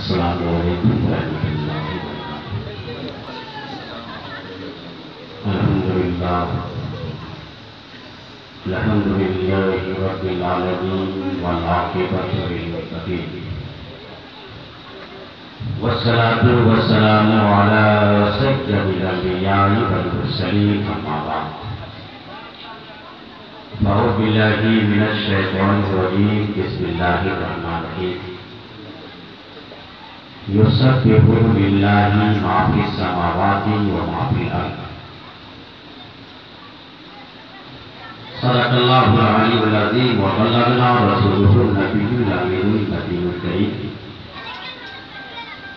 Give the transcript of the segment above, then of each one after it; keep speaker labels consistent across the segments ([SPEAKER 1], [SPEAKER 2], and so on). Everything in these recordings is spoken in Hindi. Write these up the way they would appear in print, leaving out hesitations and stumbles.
[SPEAKER 1] अस्सलामु अलैकुम वरहमतुल्लाहि वबरकातुहू। अल्हम्दुलिल्लाहि रब्बिल आलमीन वल आक़िबतु लिल मुत्तक़ीन वस्सलातु वस्सलामु अला सय्यिदिल अंबिया'i वल मुरसलीन अम्मा बअद। अऊज़ु बिल्लाहि मिनश शैतानिर रजीम। बिस्मिल्लाहिर रहमानिर रहीम। युसब्बिहु लिल्लाहि मा फिस समावाति व मा फिल अर्द। सदक़ल्लाहुल अलीयुल अज़ीम व बल्लगना रसूलुहुन नबियुल अमीनुल नबीयुल करीम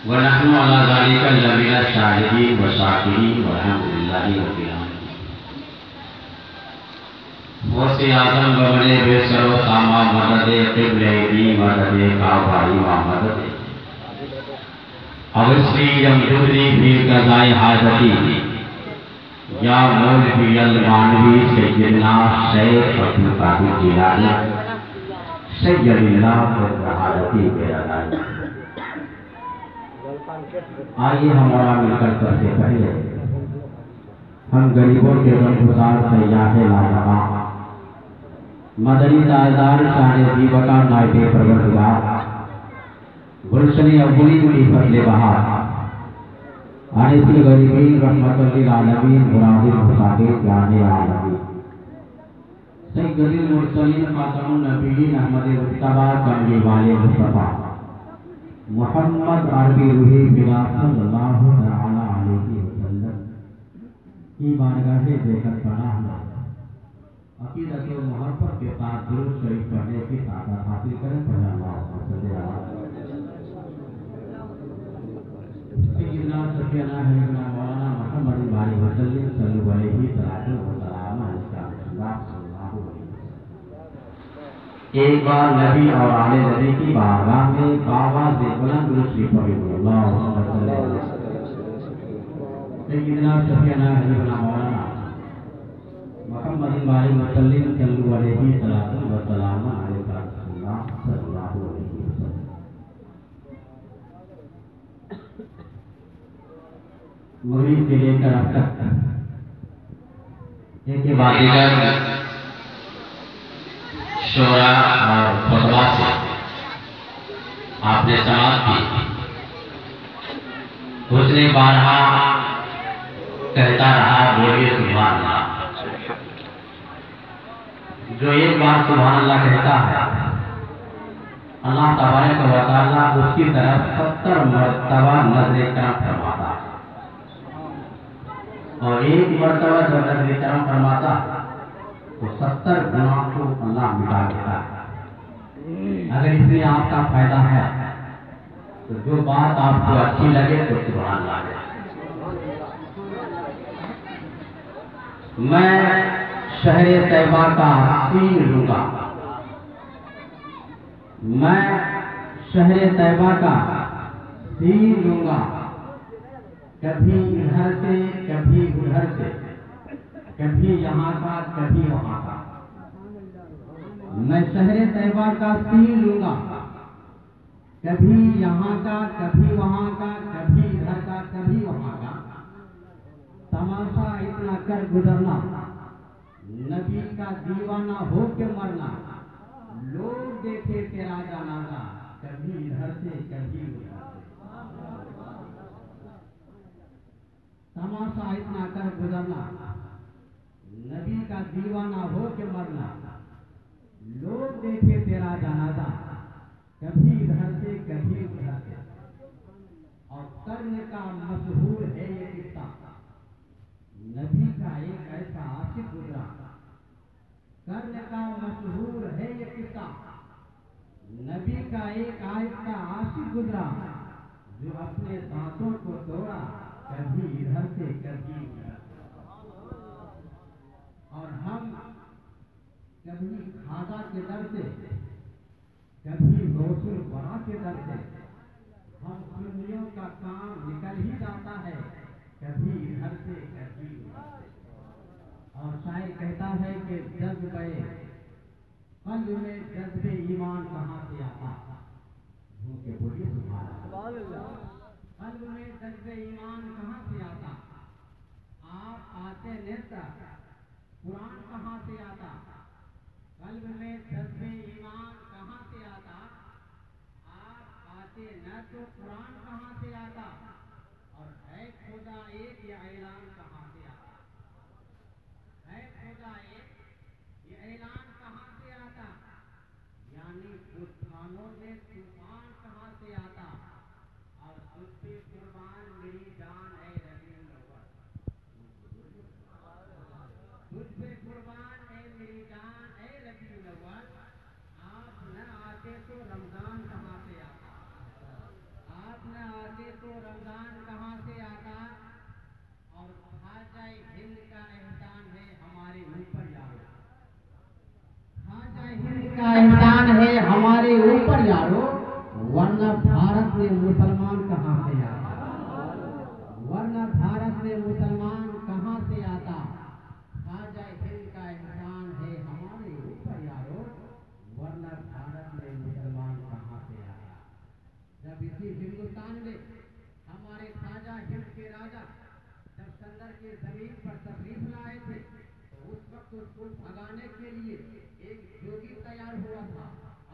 [SPEAKER 1] व नहनु अला ज़ालिका लमिनश शाहिदीन व शाकिरीन वल्हम्दुलिल्लाहि रब्बिल आलमीन। गौसे आज़म बमने बेसरो सामा मददे क़िबले दी मददे काबाई व मददे अवस्वी यमदुदी भी कज़ाए हाजती या मौलवी अल मानवी सैयदना शेख अब्दुल कादिर जिलानी सैयदना हाजती बेरादाई। आइए हमारा मिलकर सबसे पहले हम गरीबों के गमगुसार सयाहे लाजवा मदनी ताजदार शान दीवका नायबे परवरदिगार गुलशनी अव्वलीन की फजले बहार आनिसल गरीबीन रहमतुल लिल आलमीन मुरादिल मुसादिर जाने आलमीन सय्यदुल मुरसलीन खातमुन नबीयीन अहमद मुज्तबा कमली वाले मुस्तफा मोहम्मद अरबी रूही बिला सल्लल्लाहु तआला अलैहि वसल्लम की बारगाह से बेहद पनाह है। अकीदत व मोहब्बत के साथ दुरूद शरीफ पढ़ने की सादत हासिल करें। सय्यदना सफियाना हबीबना मौलाना मुहम्मद वाली वसल्लम सल्लल्लाहु अलैहि सलातु व सलाम सल्लल्लाहु अलैहि वसल्लम। एक बार नबी और आले नबी की बारगाह में आवाज़ बुलंद दुरूद शरीफ पढ़िए। सय्यदना सफियाना हबीबना मौलाना मुहम्मद वाली वसल्लम सल्लल्लाहु अलैहि सलातु व सलाम सल्लल्लाहु अलैहि वसल्लम। मुरीद से लेकर अब तक एक बाद शोरा और खुतबा से आपने समाप्त की। उसने बारहा कहता रहा बोलिए सुभान अल्लाह। जो एक बार सुभान अल्लाह कहता है अल्लाह तबारक व तआला उसकी तरफ 70 मरतबा नज़र करम फरमाता है और एक मरतबा जब नज़र करम फरमाता तो 70 गुनाह को अल्लाह मिटा देता है। अगर इसमें आपका फायदा है तो जो बात आपको अच्छी लगे तो सुभान अल्लाह। मैं शहरे तैयबा का सीन लूंगा। मैं शहरे तैयबा का सीन लूंगा। कभी इधर से कभी उधर से कभी यहाँ का कभी वहाँ का। मैं शहरे तैयबा का सीन लूंगा। कभी यहाँ का कभी वहाँ का कभी इधर का कभी वहाँ का। तमाशा इतना कर गुजरना नबी का दीवाना हो के मरना। लोग देखे तेरा जनाजा कभी इधर से कभी उधर से। तमाशा इतना कर गुजरना नबी का दीवाना हो के मरना। लोग देखे तेरा जनाजा कभी इधर से कभी उधर से। और करने का मशहूर है ये किस्सा नबी का एक ऐसा आशिक गुजरा। करने का मशहूर है ये किस्सा नबी का एक ऐसा आशिक गुजरा जो अपने दांतों को तोड़ा कभी इधर से कभी उधर से। और हम कभी खाजा के दर से कभी गौसुल बड़ा के दर से हम सुन्नियों का काम निकल ही जाता है कभी इधर से कभी उधर से। और शायर कहता है कि जज्बे कल्ब में जज्बे ईमान कहाँ से आता। के बोलिए सुभान अल्लाह। कल्ब में जज्बे ईमान कहाँ से आता? आप आते नेता, कुरान कहाँ से आता? कल्ब में जज्बे ईमान कहाँ से आता? आप आते न तो कुरान कहाँ से आता? और है खुदा एक, ये ऐलान कहाँ से आता? है खुदा एक, ये ऐलान कहाँ से आता? यानी बुद्धानों में तूफान कहाँ से आता? और तुझ पे कुर्बान मेरी जान है रबीउल अव्वल, तुझ पे कुर्बान है मेरी जान है रबीउल अव्वल। आप न आते तो रमजान कहाँ से आता? आप न आते तो रमजान कहाँ से आता? और ख्वाजा हिंद का एहसान है हमारे ऊपर यारो, ख्वाजा हिंद का एहसान है हमारे ऊपर यारो, वरना भारत में मुसलमान कहाँ से आता? वरना भारत में मुसलमान कहाँ से आता? ख्वाजा हिंद का एहसान है हमारे ऊपर यारो, वरना भारत में मुसलमान कहाँ से आता? जब इसी हिंदुस्तान में हमारे ख्वाजा हिंद के राजा जब संदर के जमीन पर तशरीफ लाए थे, तो उस वक्त उसको भगाने के लिए एक जोगी तैयार हुआ था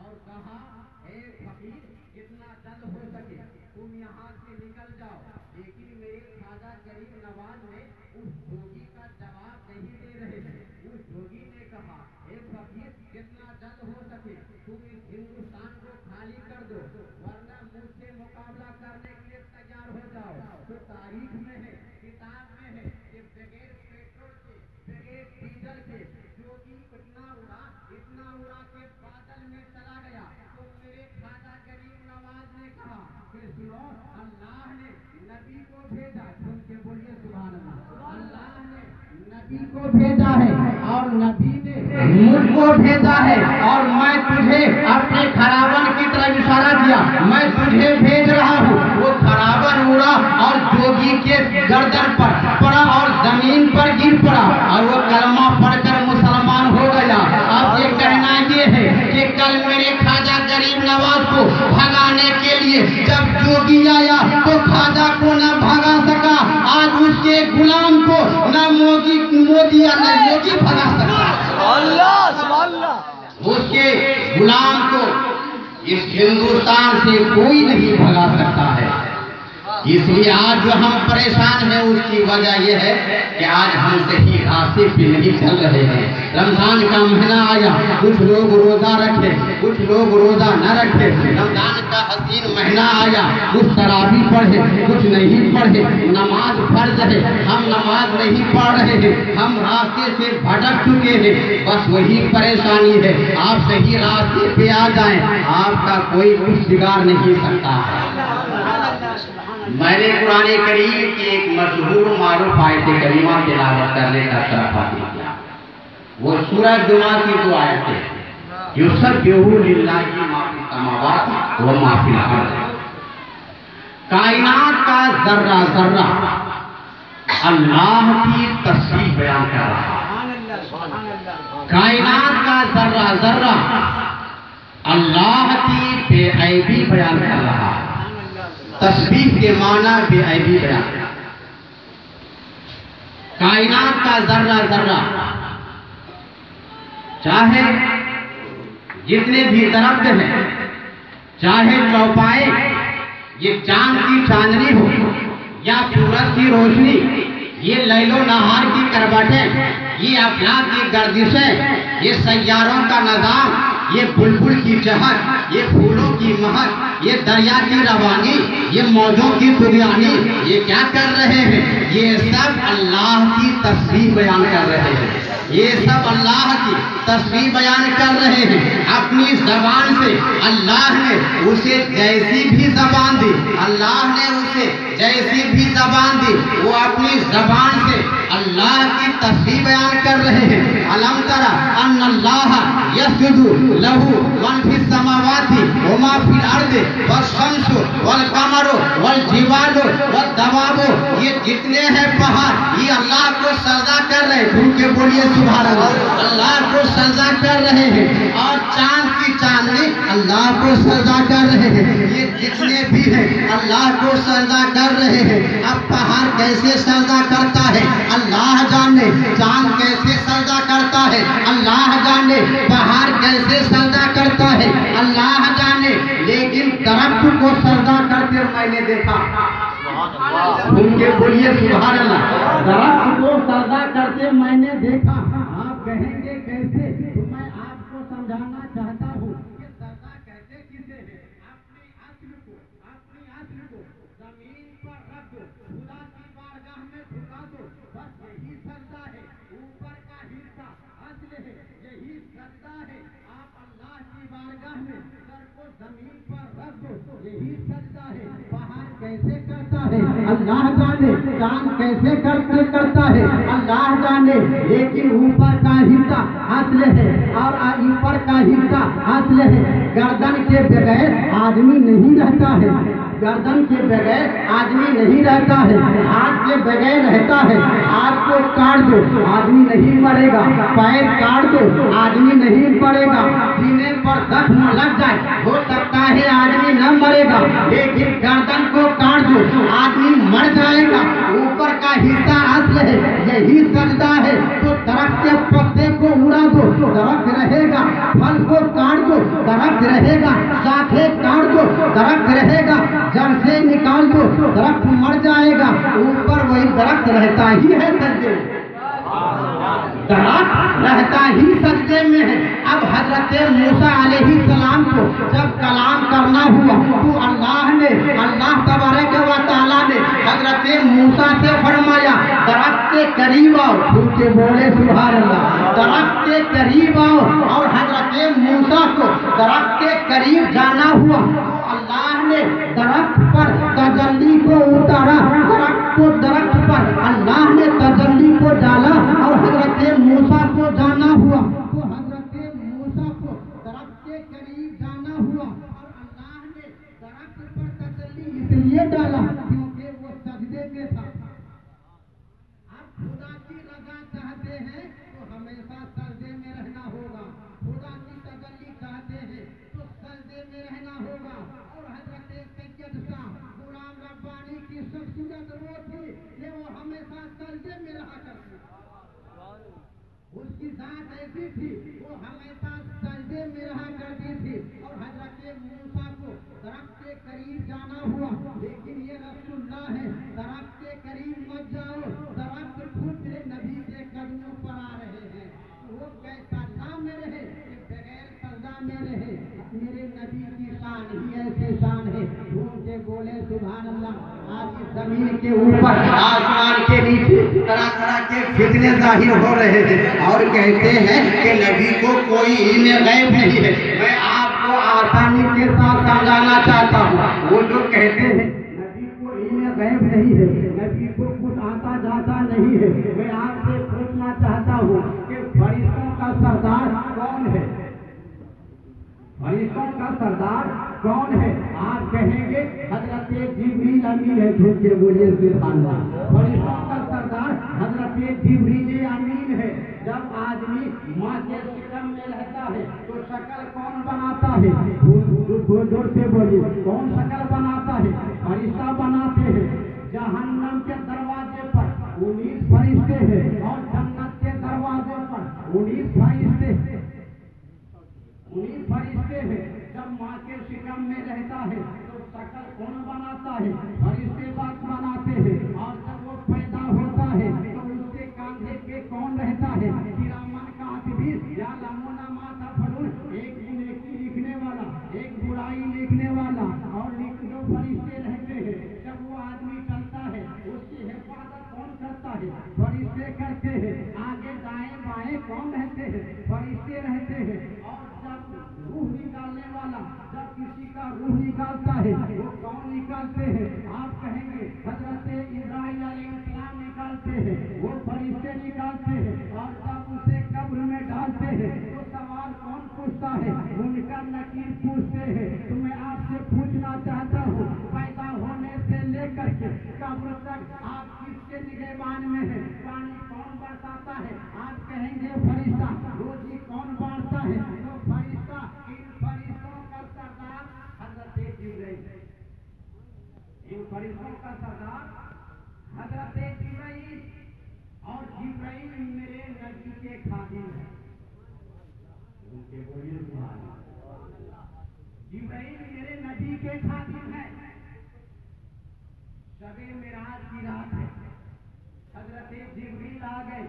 [SPEAKER 1] और कहा, हे फकीर, जितना जल्द हो सके तुम यहाँ से निकल जाओ। लेकिन मेरे ख्वाजा गरीब नवाज ने उस जोगी का जवाब नहीं दे रहे थे। उस जोगी ने कहा, हे फकीर, जितना जल्द हो सके तुम इस हिंदुस्तान को खाली कर दो, वरना मुझसे मुकाबला करने के लिए तैयार हो जाओ। तो तारीख में है, किताब में है कि बगैर पेट्रोल के, बगैर डीजल के जोगी इतना उड़ा के बादल में चला गया। तो मेरे ख्वाजा गरीब नवाज ने कहा कि सुनो, अल्लाह ने नबी को भेजा, सुन के बोलिए सुभान अल्लाह। अल्लाह ने नबी को भेजा है और नबी ने मुझको भेजा है, और मैं तुझे अपने खराबन की तरफ इशारा किया, मैं तुझे भेज रहा हूँ। वो खराबन उड़ा और जोगी के गर्दन पर पड़ा और जमीन पर गिर पड़ा और वो कलमा पढ़कर मुसलमान हो गया। अब ये कहना ये है कि कल मेरे ख्वाजा गरीब नवाज को भगाने के लिए जब जोगी आया तो ख्वाजा को न भगा सका, आज उसके गुलाम को न मोदी या न योगी भगा सका। उसके गुलाम को इस हिंदुस्तान से कोई नहीं भगा सकता है। इसलिए आज जो हम परेशान हैं उसकी वजह यह है कि आज हम सही रास्ते पे नहीं चल रहे हैं। रमजान का महीना आया, कुछ लोग रोजा रखे, कुछ लोग रोजा न रखे। रमजान का हसीन महीना आया, कुछ तरावी पढ़े, कुछ नहीं पढ़े। नमाज फर्ज है, हम नमाज नहीं पढ़ रहे हैं, हम रास्ते से भटक चुके हैं। बस वही परेशानी है, आप सही रास्ते पे आ जाएं, आपका कोई कुछ बिगाड़ नहीं सकता है। मैंने कुरान करीम की एक मशहूर मारूफ आयत करीमा तिलावत करने का शरफ हासिल किया। वो सूरह जुमा की 2 आयतें, युसब्बिहु लिल्लाहि मा फिस समावाति व मा फिल अर्द। कायनात का जर्रा जर्रा अल्लाह की तस्बीह बयान कर रहा है। कायनात का जर्रा जर्रा अल्लाह की बेअयबी बयान कर रहा है। तस्बीह के माना बेअयबी बयान। कायनात का जर्रा जर्रा, चाहे जितने भी दरख्त हैं, चाहे चौपाए, ये चांद की चांदनी हो या सूरज की रोशनी, ये लैलो नहार की करवटें, ये अफलाक की गर्दिशें, ये सैयारों का निज़ाम, ये बुलबुल की चहक, ये फूलों की महक, ये दरिया की रवानी, ये मौजों की तुगयानी, ये क्या कर रहे हैं? ये सब अल्लाह की तस्बीह बयान कर रहे हैं। ये सब अल्लाह की तस्बीह बयान कर रहे हैं। अपनी जबान से अल्लाह ने उसे जैसी भी जबान दी, अल्लाह ने उसे जैसी भी जबान दी, वो अपनी जबान से अल्लाह की तस्बीह बयान कर रहे हैं। अलम तरा अन्नल्लाह यस्जुदु लहू मन फिस समावाति व मा फिल अर्दि वश्शम्सु वल कमरु वल जिबालु वद दवाबु, ये जितने हैं पहाड़, ये अल्लाह को सजदा कर रहे हैं। झूम के बोलिए सुभान अल्लाह। अल्लाह को सजदा कर रहे हैं। और चांद की सामने अल्लाह को सजदा कर रहे हैं। ये जितने भी हैं अल्लाह को सजदा कर रहे हैं। अब पहाड़ कैसे सजदा करता है अल्लाह जाने, चांद कैसे सजदा करता है अल्लाह जाने, पहाड़ कैसे सजदा करता है अल्लाह जाने, लेकिन दरख्त को सजदा करते मैंने देखा। उनके बोलिए सुभान अल्लाह। दरख्त को सजदा करते मैंने देखा। आप कहेंगे कैसे, तो मैं आपको समझाना चाहता हूँ कि सजदा कहते किसे है। अपनी अस्ल को जमीन पर रख दो, खुदा की बारगाह में झुका दो, बस यही सजदा है। ऊपर का हिस्सा अस्ल है, यही सजदा है। आप अल्लाह की बारगाह में सर को जमीन पर रख दो, यही सजदा है। पहाड़ कैसे करता है अल्लाह जाने, चांद कैसे करता है अल्लाह जाने, लेकिन ऊपर का हिस्सा अस्ल है और ऊपर का हिस्सा अस्ल है। गर्दन के बगैर आदमी नहीं रहता है, गर्दन के बगैर आदमी नहीं रहता है, हाथ के बगैर रहता है। हाथ को काट दो आदमी नहीं मरेगा, पैर काट दो आदमी नहीं मरेगा, सीने पर जख्म लग जाए हो सकता है आदमी न मरेगा, लेकिन गर्दन को काट दो आदमी मर जाएगा। ऊपर का हिस्सा अस्ल है, यही सजदा है। तो दरख्त के पत्ते को उड़ा दो, दरख्त रहेगा। फल को काट दो, दरख्त रहेगा। शाखे काट दो, दरख्त रहेगा। जड़ से निकाल दो, दरख्त मर जाएगा। ऊपर वही दरख्त रहता ही है सजदे, दरख्त रहता ही सजदे में है। अब हजरत मूसा अलैहि सलाम को जब कलाम करना हुआ तो अल्लाह तबारक व तआला ने हजरत मूसा से फरमाया दरख्त के करीब आओ। खुल के बोले सुभान अल्लाह। दरख्त के करीब आओ और हजरत मूसा को दरख्त के करीब जाना हुआ तो अल्लाह ने दरख्त पर तजल्ली को उतारा। दरख्त पर अल्लाह ने तजल्ली को डाला और हजरत मूसा को जाना हुआ तो हजरत मूसा को दरख्त के करीब जाना हुआ और अल्लाह ने दरख्त पर तजल्ली इसलिए डाला क्योंकि वो सजदे में था। आप खुदा की रज़ा चाहते हैं तो हमेशा सजदे में रहना होगा। खुदा की तजल्ली चाहते हैं तो सजदे में रहना होगा। और हजरत सैयद शाह गुलाम रब्बानी की शख्सियत वो थी कि वो हमेशा सजदे में रहा करती, उसकी जात ऐसी थी वो हमेशा सजदे में रहा करती थी। और हजरत मूसा को दरख्त के करीब जाना हुआ, लेकिन ये रसूलुल्लाह है, दरख्त के करीब मत जाओ, दरख्त खुद मेरे नबी के कदमों पर आ रहे हैं। वो कैसा सजदा में रहे कि बगैर सजदा में रहे। मेरे नबी की शान ही ऐसे शान है, झूम बोले सुभान अल्लाह। आज इस जमीन के ऊपर आसमान के नीचे तरह तरह के फितने जाहिर हो रहे हैं और कहते हैं कि नबी को कोई इल्म गैब नहीं है। मैं आपको आसानी के साथ समझाना चाहता हूँ। वो जो कहते हैं नबी को इल्म गैब नहीं है, नबी को कुछ आता जाता नहीं है, मैं आपसे पूछना चाहता हूँ कि फरिश्तों का सरदार कौन है? फरिश्तों का सरदार कौन है? आप कहेंगे हजरत जिब्रील अमीन है। झूठ के बोलिए सुभान अल्लाह। फरिश्तों का सरदार हजरत जिब्रील अमीन है। जब आदमी माँ के शिकम में रहता है तो शक्ल कौन बनाता है? जोर से बोलिए, कौन शक्ल बनाता है? फरिश्ता बनाते हैं। जहन्नम के दरवाजे पर 19 फरिश्ते हैं और जन्नत के दरवाजे पर 19 फरिश्ते हैं। 19 फरिश्ते हैं। जब माँ के शिकम में रहता है तो शक्ल कौन बनाता है? फरिश्ते बात बनाते हैं। और जब वो पैदा होता है तो उसके कांधे पे कौन रहता है? किरामन कातिबीन या लमोना माता फलून, एक नेकी लिखने वाला, एक बुराई लिखने वाला और दो फरिश्ते रहते हैं। जब वो आदमी चलता है उसकी हिफाजत कौन करता है? फरिश्ते करते हैं। आगे दाएं बाएं कौन रहते हैं? फरिश्ते रहते हैं। और जब रूह निकालने वाला जब किसी का रूह निकालता है वो कौन निकालते हैं? आप कहेंगे हजरत इब्राहिम अलैहिस्सलाम निकालते हैं, वो फरिश्ते निकालते हैं। और जब उसे कब्र में डालते हैं तो सवाल कौन पूछता है? उनका नकीर पूछते हैं। तो मैं आपसे पूछना चाहता हूँ, पैदा होने से लेकर के कब्र तक आप किसके निगहबान में है? पानी कौन बरसाता है? आप कहेंगे फरिश्ता। रोजी कौन बांटता है? तो फरिश्ता। इन फरिश्ता फरिश्तों का सरदार हजरत जिब्राइल, और जिब्राइल मेरे नबी के खादिम है। उनके बोलिए सुभान अल्लाह। जिब्राइल मेरे नबी के खादिम है। शबे मेराज की रात है, हजरत जिब्रील आ गए।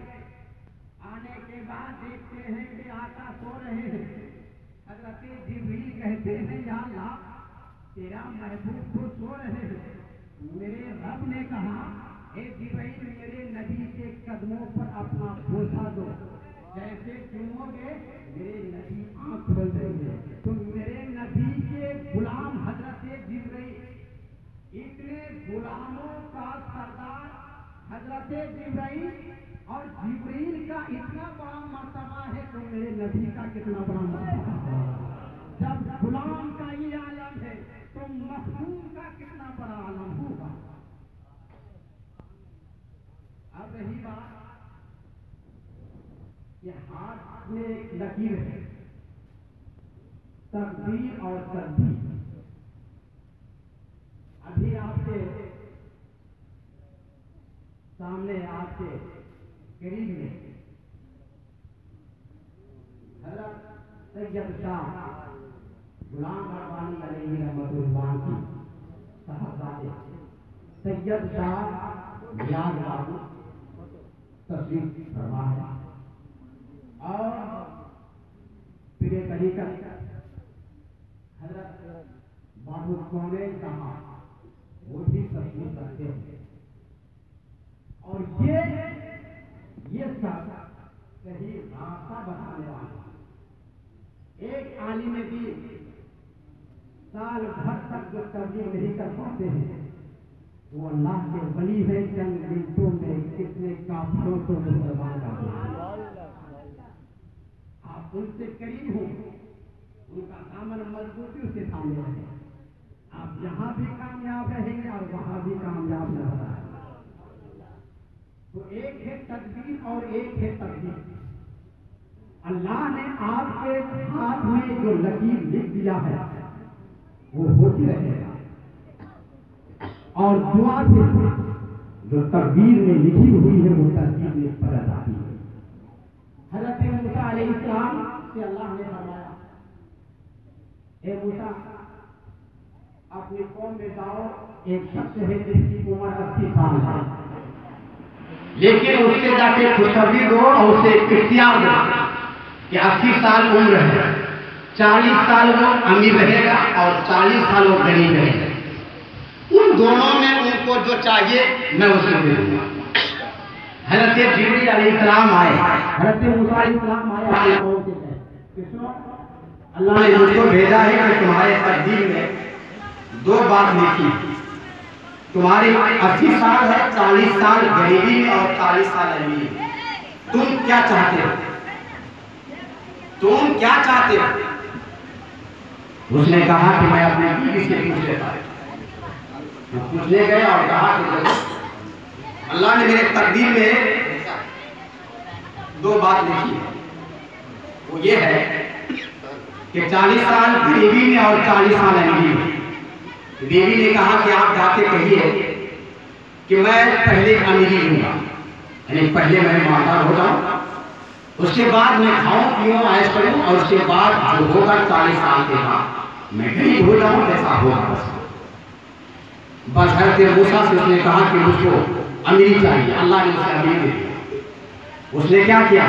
[SPEAKER 1] आने के बाद देखते हैं कि आका सो रहे हैं। हजरत जिब्रील कहते हैं या अल्लाह, तेरा महबूब तो सो रहे हैं। मेरे रब ने कहा, हे जिब्रील मेरे नबी के कदमों पर अपना बोझा दो, जैसे चूमोगे मेरे नबी आंख खोल देंगे। तो मेरे नबी के गुलाम हजरत जिब्रील, इतने गुलामों का सरदार हजरत जिब्रील, और जिब्रील का इतना बड़ा मर्तबा है तो मेरे नबी का कितना बड़ा मर्तबा है। जब गुलाम का ये आलम है तो मखदूम का कितना बड़ा आलम होगा। अब रही बात कि हाथ में एक लकीर है, तकदीर और तकदीर। अभी आपके सामने, आपके करीब में हज़रत सैयद शाह गुलाम रब्बानी अलैहि रहमतुल्लाह की साहबजादे सैयद शाह नियाज़ बाबू तशरीफ फरमा है, और पीरे तरीक़त हज़रत बाबू कौने कहा वो भी तशरीफ रखते हैं। और ये सब सही रास्ता बताने वाला। एक आलिम भी साल भर तक जो तब्लीग नहीं कर पाते हैं वो अल्लाह के वली है। चंद मिनटों में कितने काफिरों को मुसलमान कर देते। आप उनसे करीब हो, उनका दामन मजबूती उसके सामने रहे, आप यहाँ भी कामयाब रहेंगे और वहाँ भी कामयाब न होगा। तो एक है तकदीर और एक है तकदीर। अल्लाह ने आपके हाथ में जो लकीर लिख दिया है वो होती रहेगा, और दुआ से जो तकदीर में लिखी हुई है वो तकदीर में बदल जाती है। हज़रत मूसा अलैहिस्सलाम से अल्लाह ने फरमाया, हे मूसा अपनी कौम में जाओ, एक शख्स है जिसकी उम्र 80 साल है, लेकिन उससे जाके खुशखबरी दो और उसे इख्तियार दो कि 80 साल उम्र है, 40 साल वो अमीर रहेगा और 40 साल वो गरीब रहेगा। उन दोनों में उनको जो चाहिए मैं उसे दे दूंगा। हज़रत जिब्रील अलैहिस्सलाम आए, हज़रत मूसा अलैहिस्सलाम आए, अल्लाह ने मुझको भेजा है कि तुम्हारे तकदीर में दो बात लिखी, तुम्हारी 80 साल है, 40 साल गरीबी में और 40 साल अमीरी। तुम क्या चाहते हो? तुम क्या चाहते हो? उसने कहा कि मैं अपने बीवी से पूछ लेता हूं। पूछने गए और कहा कि अल्लाह ने मेरे तकदीर में दो बात लिखी है, वो ये है कि 40 साल गरीबी में और 40 साल अमीरी में। बीवी ने कहा कि आप जाके कहिए कि मैं पहले अमीरी लूंगा, यानी पहले मैं मालदार हो जाऊं, उसके बाद मैं खाऊं पीऊं ऐश करूं, और उसके बाद जो होगा 40 साल के बाद मैं गरीब हो जाऊं, ऐसा होगा। बस हज़रत मूसा से उसने कहा कि मुझको अमीरी चाहिए। अल्लाह ने उसे अमीरी दे दी। उसने क्या किया,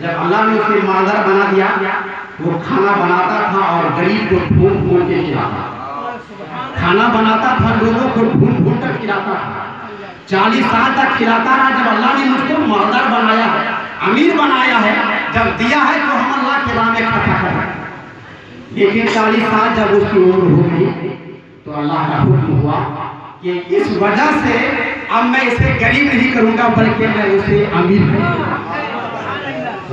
[SPEAKER 1] जब अल्लाह ने उसे मालदार बना दिया, वो खाना बनाता था और गरीब को ढूंढ ढूंढ के खिलाता था। खाना बनाता था, लोगों को ढूंढ ढूंढ कर खिलाता था। 40 साल तक खिलाता रहा। जब अल्लाह ने मुझको मालदार बनाया है, अमीर बनाया है, जब दिया है तो हम अल्लाह के राह में खर्चा कर रहे हैं। लेकिन 40 साल जब उसकी उम्र हो गई तो अल्लाह का हुक्म हुआ कि इस वजह से अब मैं इसे गरीब नहीं करूंगा, बल्कि मैं उसे अमीर करूंगा।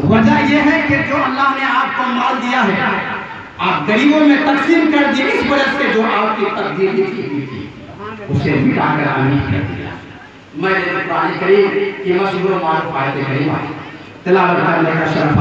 [SPEAKER 1] वजह यह है कि जो अल्लाह ने आपको माल दिया है, आप गरीबों में तकसीम कर दिए, इस वजह से जो आपकी तकदीर लिखी हुई थी उसे मिटाकर अमीर कर दिया। मैंने कुरान करीम की मशहूर मारूफ आयत करीमा तिलावत करने का शरफ